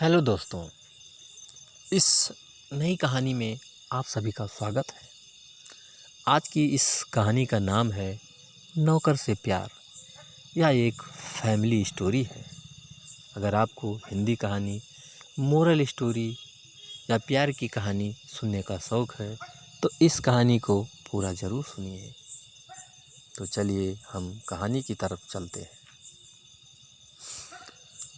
Hello दोस्तों, इस नई कहानी में आप सभी का स्वागत है। आज की इस कहानी का नाम है नौकर से प्यार। यह एक फैमिली स्टोरी है। अगर आपको हिंदी कहानी, मोरल स्टोरी या प्यार की कहानी सुनने का शौक़ है तो इस कहानी को पूरा ज़रूर सुनिए। तो चलिए हम कहानी की तरफ चलते हैं।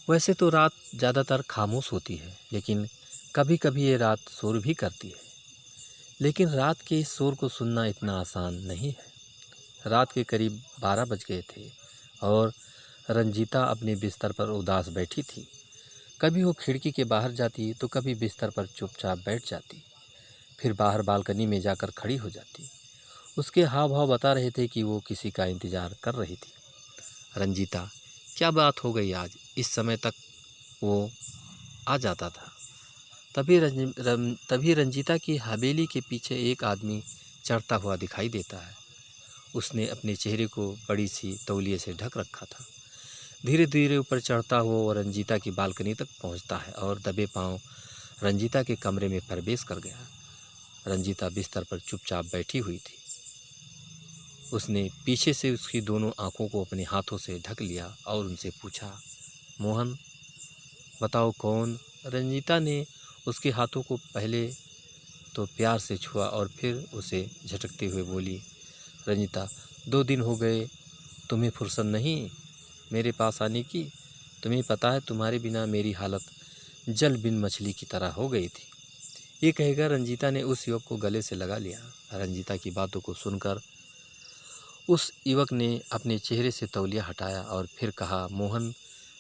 वैसे तो रात ज़्यादातर खामोश होती है, लेकिन कभी कभी ये रात शोर भी करती है। लेकिन रात के इस शोर को सुनना इतना आसान नहीं है। रात के करीब 12 बज गए थे और रंजीता अपने बिस्तर पर उदास बैठी थी। कभी वो खिड़की के बाहर जाती तो कभी बिस्तर पर चुपचाप बैठ जाती, फिर बाहर बालकनी में जाकर खड़ी हो जाती। उसके हाव भाव बता रहे थे कि वो किसी का इंतज़ार कर रही थी। रंजीता, क्या बात हो गई आज? इस समय तक वो आ जाता था। तभी रंजीता की हवेली के पीछे एक आदमी चढ़ता हुआ दिखाई देता है। उसने अपने चेहरे को बड़ी सी तौलिए से ढक रखा था। धीरे धीरे ऊपर चढ़ता हुआ वो रंजीता की बालकनी तक पहुंचता है और दबे पांव रंजीता के कमरे में प्रवेश कर गया। रंजीता बिस्तर पर चुपचाप बैठी हुई थी। उसने पीछे से उसकी दोनों आंखों को अपने हाथों से ढक लिया और उनसे पूछा, मोहन, बताओ कौन? रंजीता ने उसके हाथों को पहले तो प्यार से छुआ और फिर उसे झटकते हुए बोली, रंजीता, 2 दिन हो गए, तुम्हें फुर्सत नहीं मेरे पास आने की? तुम्हें पता है तुम्हारे बिना मेरी हालत जल बिन मछली की तरह हो गई थी। ये कहकर रंजीता ने उस युवक को गले से लगा लिया। रंजीता की बातों को सुनकर उस युवक ने अपने चेहरे से तौलिया हटाया और फिर कहा, मोहन,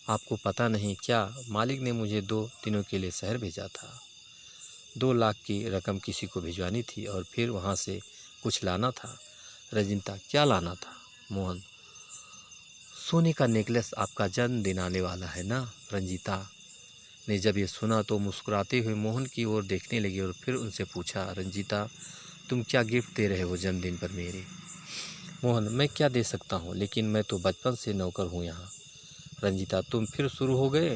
आपको पता नहीं क्या, मालिक ने मुझे 2 दिनों के लिए शहर भेजा था। 2 लाख की रकम किसी को भिजवानी थी और फिर वहाँ से कुछ लाना था। रंजीता, क्या लाना था? मोहन, सोने का नेकलेस, आपका जन्मदिन आने वाला है ना। रंजीता ने जब ये सुना तो मुस्कुराते हुए मोहन की ओर देखने लगी और फिर उनसे पूछा, रंजीता, तुम क्या गिफ्ट दे रहे हो जन्मदिन पर मेरे? मोहन, मैं क्या दे सकता हूँ, लेकिन मैं तो बचपन से नौकर हूँ यहाँ। रंजीता, तुम फिर शुरू हो गए?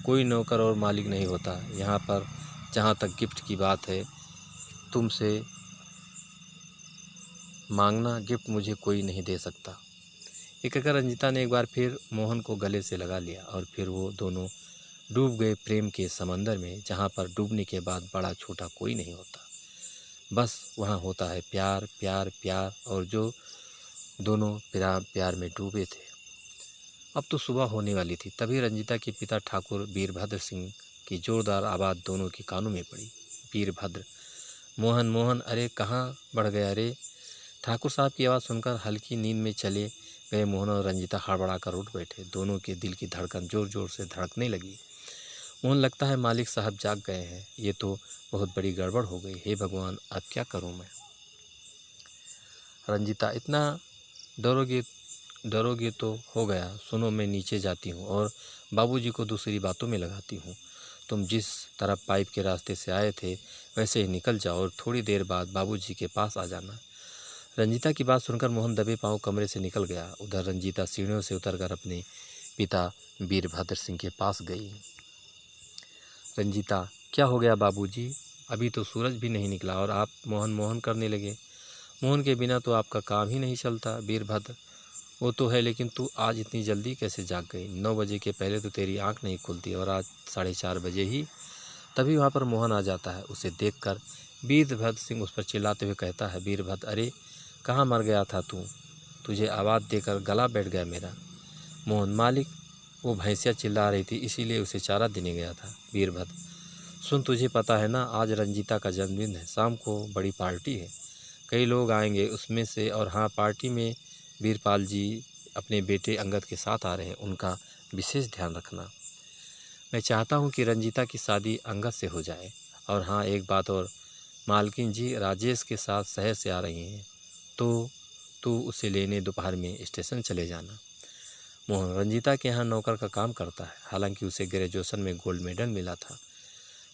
कोई नौकर और मालिक नहीं होता यहाँ पर। जहाँ तक गिफ्ट की बात है, तुमसे मांगना गिफ्ट मुझे कोई नहीं दे सकता। ये कहकर रंजीता ने एक बार फिर मोहन को गले से लगा लिया और फिर वो दोनों डूब गए प्रेम के समंदर में, जहाँ पर डूबने के बाद बड़ा छोटा कोई नहीं होता। बस वहाँ होता है प्यार, प्यार, प्यार। और जो दोनों प्यार में डूबे थे। अब तो सुबह होने वाली थी। तभी रंजीता के पिता ठाकुर वीरभद्र सिंह की जोरदार आवाज़ दोनों के कानों में पड़ी। वीरभद्र, मोहन, मोहन, अरे कहाँ बढ़ गया रे? ठाकुर साहब की आवाज़ सुनकर हल्की नींद में चले गए मोहन और रंजीता हड़बड़ाकर उठ बैठे। दोनों के दिल की धड़कन जोर जोर से धड़कने लगी। मोहन, लगता है मालिक साहब जाग गए हैं। ये तो बहुत बड़ी गड़बड़ हो गई। हे भगवान, अब क्या करूं मैं? रंजीता, इतना डरोगे डरोगे तो हो गया। सुनो, मैं नीचे जाती हूँ और बाबूजी को दूसरी बातों में लगाती हूँ। तुम जिस तरफ पाइप के रास्ते से आए थे वैसे ही निकल जाओ और थोड़ी देर बाद बाबूजी के पास आ जाना। रंजीता की बात सुनकर मोहन दबे पांव कमरे से निकल गया। उधर रंजीता सीढ़ियों से उतरकर अपने पिता वीरभद्र सिंह के पास गई। रंजीता, क्या हो गया बाबूजी? अभी तो सूरज भी नहीं निकला और आप मोहन मोहन करने लगे। मोहन के बिना तो आपका काम ही नहीं चलता। वीरभद्र, वो तो है, लेकिन तू आज इतनी जल्दी कैसे जाग गई? 9 बजे के पहले तो तेरी आंख नहीं खुलती और आज 4:30 बजे ही। तभी वहाँ पर मोहन आ जाता है। उसे देखकर वीरभद्र सिंह उस पर चिल्लाते हुए कहता है, वीरभद्र, अरे कहाँ मर गया था तू? तुझे आवाज़ देकर गला बैठ गया मेरा। मोहन, मालिक, वो भैंसिया चिल्ला रही थी इसीलिए उसे चारा देने गया था। वीरभद्र, सुन, तुझे पता है ना आज रंजीता का जन्मदिन है। शाम को बड़ी पार्टी है, कई लोग आएंगे उसमें से। और हाँ, पार्टी में वीरपाल जी अपने बेटे अंगद के साथ आ रहे हैं। उनका विशेष ध्यान रखना। मैं चाहता हूँ कि रंजीता की शादी अंगद से हो जाए। और हाँ, एक बात और, मालकिन जी राजेश के साथ शहर से आ रही हैं, तो तू उसे लेने दोपहर में स्टेशन चले जाना। मोहन, रंजीता के यहाँ नौकर का काम करता है। हालांकि उसे ग्रेजुएशन में गोल्ड मेडल मिला था।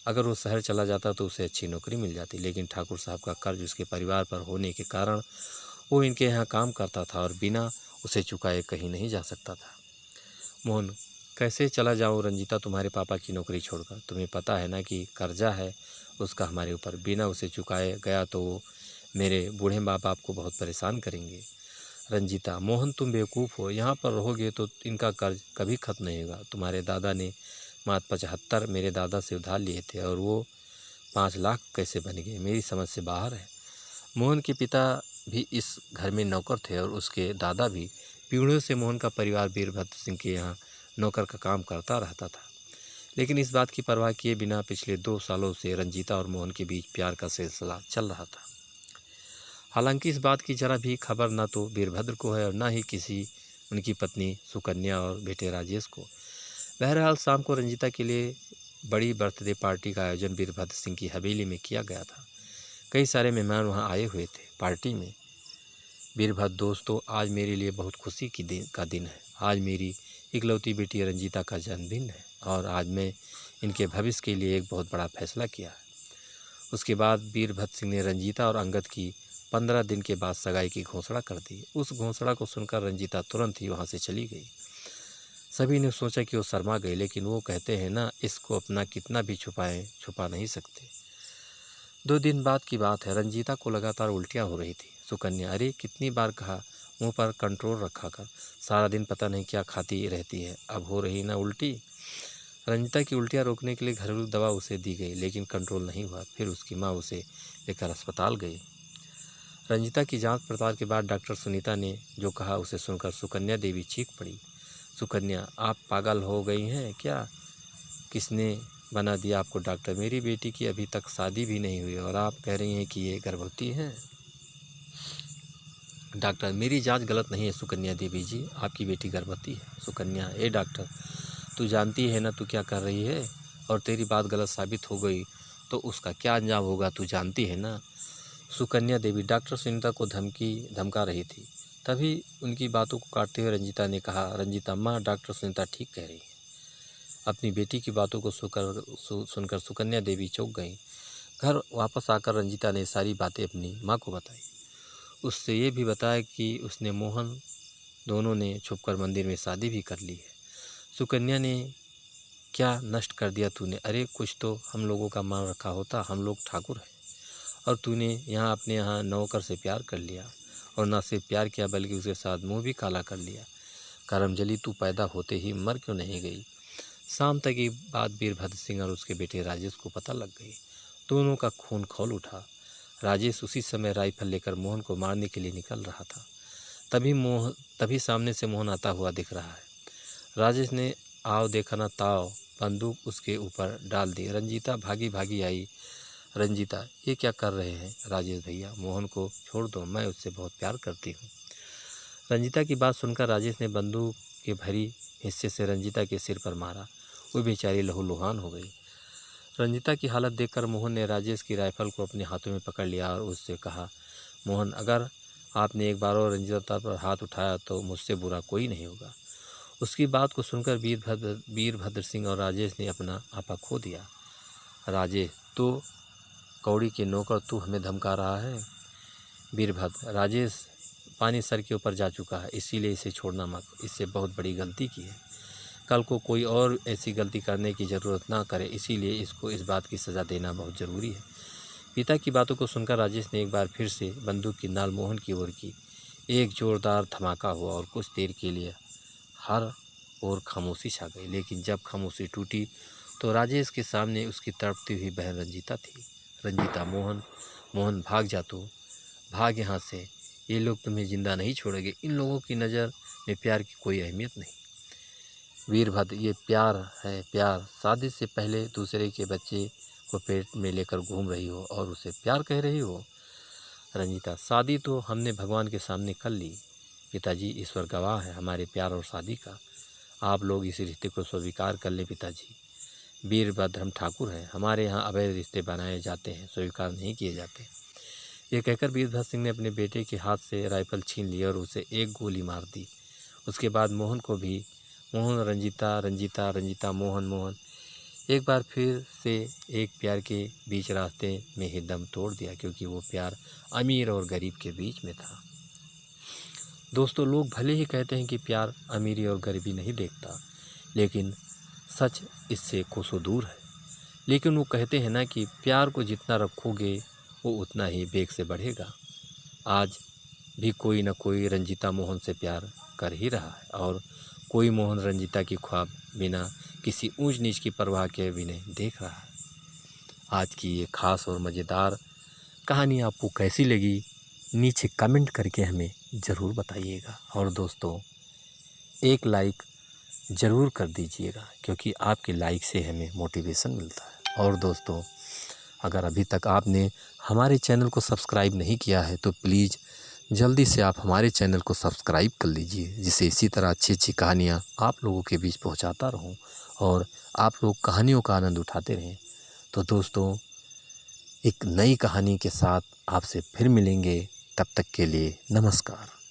अगर वो शहर चला जाता तो उसे अच्छी नौकरी मिल जाती, लेकिन ठाकुर साहब का कर्ज उसके परिवार पर होने के कारण वो इनके यहाँ काम करता था और बिना उसे चुकाए कहीं नहीं जा सकता था। मोहन, कैसे चला जाऊं रंजीता तुम्हारे पापा की नौकरी छोड़कर? तुम्हें पता है ना कि कर्जा है उसका हमारे ऊपर, बिना उसे चुकाए गया तो वो मेरे बूढ़े माँ बाप को बहुत परेशान करेंगे। रंजीता, मोहन तुम बेवकूफ़ हो, यहाँ पर रहोगे तो इनका कर्ज कभी खत्म नहीं होगा। तुम्हारे दादा ने मात्र 75 मेरे दादा से उधार लिए थे और वो 5 लाख कैसे बन गए, मेरी समझ से बाहर है। मोहन के पिता भी इस घर में नौकर थे और उसके दादा भी। पीढ़ियों से मोहन का परिवार वीरभद्र सिंह के यहाँ नौकर का काम करता रहता था, लेकिन इस बात की परवाह किए बिना पिछले 2 सालों से रंजीता और मोहन के बीच प्यार का सिलसिला चल रहा था। हालांकि इस बात की जरा भी खबर न तो वीरभद्र को है और न ही किसी उनकी पत्नी सुकन्या और बेटे राजेश को। बहरहाल शाम को रंजीता के लिए बड़ी बर्थडे पार्टी का आयोजन वीरभद्र सिंह की हवेली में किया गया था। कई सारे मेहमान वहां आए हुए थे। पार्टी में, वीरभद्र दोस्तों, आज मेरे लिए बहुत खुशी का दिन है। आज मेरी इकलौती बेटी रंजीता का जन्मदिन है और आज मैं इनके भविष्य के लिए एक बहुत बड़ा फैसला किया है। उसके बाद वीरभद्र सिंह ने रंजीता और अंगद की 15 दिन के बाद सगाई की घोषणा कर दी। उस घोषणा को सुनकर रंजीता तुरंत ही वहाँ से चली गई। सभी ने सोचा कि वो शर्मा गई, लेकिन वो कहते हैं ना, इसको अपना कितना भी छुपाएं, छुपा नहीं सकते। 2 दिन बाद की बात है। रंजीता को लगातार उल्टियाँ हो रही थी। सुकन्या, अरे कितनी बार कहा मुंह पर कंट्रोल रखा कर, सारा दिन पता नहीं क्या खाती रहती है, अब हो रही ना उल्टी। रंजीता की उल्टियाँ रोकने के लिए घरेलू दवा उसे दी गई, लेकिन कंट्रोल नहीं हुआ। फिर उसकी माँ उसे लेकर अस्पताल गई। रंजीता की जांच पड़ताल के बाद डॉक्टर सुनीता ने जो कहा उसे सुनकर सुकन्या देवी चीख पड़ी। सुकन्या, आप पागल हो गई हैं क्या? किसने बना दिया आपको डॉक्टर? मेरी बेटी की अभी तक शादी भी नहीं हुई और आप कह रही हैं कि ये गर्भवती है। डॉक्टर, मेरी जांच गलत नहीं है सुकन्या देवी जी, आपकी बेटी गर्भवती है। सुकन्या, ए डॉक्टर, तू जानती है ना तू क्या कर रही है, और तेरी बात गलत साबित हो गई तो उसका क्या अंजाम होगा, तू जानती है ना। सुकन्या देवी डॉक्टर सुनीता को धमका रही थी। तभी उनकी बातों को काटते हुए रंजीता ने कहा, रंजीता माँ, डॉक्टर सुनीता ठीक कह रही है। अपनी बेटी की बातों को सुनकर सुकन्या देवी चौंक गई। घर वापस आकर रंजीता ने सारी बातें अपनी माँ को बताई। उससे ये भी बताया कि उसने मोहन, दोनों ने छुपकर मंदिर में शादी भी कर ली है। सुकन्या ने, क्या नष्ट कर दिया तूने? अरे कुछ तो हम लोगों का मान रखा होता, हम लोग ठाकुर हैं, और तूने यहाँ अपने यहाँ नौकर से प्यार कर लिया, और ना सिर्फ प्यार किया बल्कि उसके साथ मुँह भी काला कर लिया। करमजली, तू पैदा होते ही मर क्यों नहीं गई? शाम तक ये बात वीरभद्र सिंह और उसके बेटे राजेश को पता लग गई। दोनों का खून खौल उठा। राजेश उसी समय राइफल लेकर मोहन को मारने के लिए निकल रहा था। तभी सामने से मोहन आता हुआ दिख रहा है। राजेश ने आओ देखा ना ताओ बंदूक उसके ऊपर डाल दी। रंजीता भागी भागी आई। रंजीता, ये क्या कर रहे हैं राजेश भैया? मोहन को छोड़ दो, मैं उससे बहुत प्यार करती हूँ। रंजीता की बात सुनकर राजेश ने बंदूक के भरी हिस्से से रंजीता के सिर पर मारा। वो बेचारी लहूलुहान हो गई। रंजीता की हालत देखकर मोहन ने राजेश की राइफल को अपने हाथों में पकड़ लिया और उससे कहा, मोहन, अगर आपने एक बार और रंजीता पर हाथ उठाया तो मुझसे बुरा कोई नहीं होगा। उसकी बात को सुनकर वीरभद्र सिंह और राजेश ने अपना आपा खो दिया। राजेश, तो कौड़ी के नौकर, तू हमें धमका रहा है? वीरभद्र, राजेश पानी सर के ऊपर जा चुका है, इसीलिए इसे छोड़ना मत, इससे बहुत बड़ी गलती की है। कल को कोई और ऐसी गलती करने की ज़रूरत ना करे, इसीलिए इसको इस बात की सज़ा देना बहुत ज़रूरी है। पिता की बातों को सुनकर राजेश ने एक बार फिर से बंदूक की नाल मोहन की ओर की। एक जोरदार धमाका हुआ और कुछ देर के लिए हर ओर खामोशी छा गई। लेकिन जब खामोशी टूटी तो राजेश के सामने उसकी तड़पती हुई बहन रंजीता थी। रंजीता, मोहन, मोहन भाग जा, तू भाग यहाँ से, ये लोग तुम्हें जिंदा नहीं छोड़ेंगे। इन लोगों की नज़र में प्यार की कोई अहमियत नहीं। वीरभद्र, ये प्यार है, प्यार। शादी से पहले दूसरे के बच्चे को पेट में लेकर घूम रही हो और उसे प्यार कह रही हो। रंजीता, शादी तो हमने भगवान के सामने कर ली पिताजी, ईश्वर गवाह है हमारे प्यार और शादी का। आप लोग इस रिश्ते को स्वीकार कर लें पिताजी। वीरभद्र, हम ठाकुर हैं, हमारे यहाँ अवैध रिश्ते बनाए जाते हैं, स्वीकार नहीं किए जाते। ये कहकर वीरभद्र सिंह ने अपने बेटे के हाथ से राइफल छीन ली और उसे एक गोली मार दी। उसके बाद मोहन को भी, मोहन, रंजीता, रंजीता, रंजीता, मोहन, मोहन, एक बार फिर से एक प्यार के बीच रास्ते में ही दम तोड़ दिया, क्योंकि वो प्यार अमीर और गरीब के बीच में था। दोस्तों, लोग भले ही कहते हैं कि प्यार अमीरी और गरीबी नहीं देखता, लेकिन सच इससे कोसों दूर है। लेकिन वो कहते हैं ना कि प्यार को जितना रखोगे वो उतना ही बेग से बढ़ेगा। आज भी कोई न कोई रंजीता मोहन से प्यार कर ही रहा है और कोई मोहन रंजीता की ख्वाब बिना किसी ऊंच नीच की परवाह के भी नहीं देख रहा है। आज की ये ख़ास और मज़ेदार कहानी आपको कैसी लगी नीचे कमेंट करके हमें ज़रूर बताइएगा। और दोस्तों एक लाइक ज़रूर कर दीजिएगा, क्योंकि आपके लाइक से हमें मोटिवेशन मिलता है। और दोस्तों अगर अभी तक आपने हमारे चैनल को सब्सक्राइब नहीं किया है तो प्लीज़ जल्दी से आप हमारे चैनल को सब्सक्राइब कर लीजिए, जिससे इसी तरह अच्छी अच्छी कहानियाँ आप लोगों के बीच पहुँचाता रहूँ और आप लोग कहानियों का आनंद उठाते रहें। तो दोस्तों एक नई कहानी के साथ आपसे फिर मिलेंगे, तब तक के लिए नमस्कार।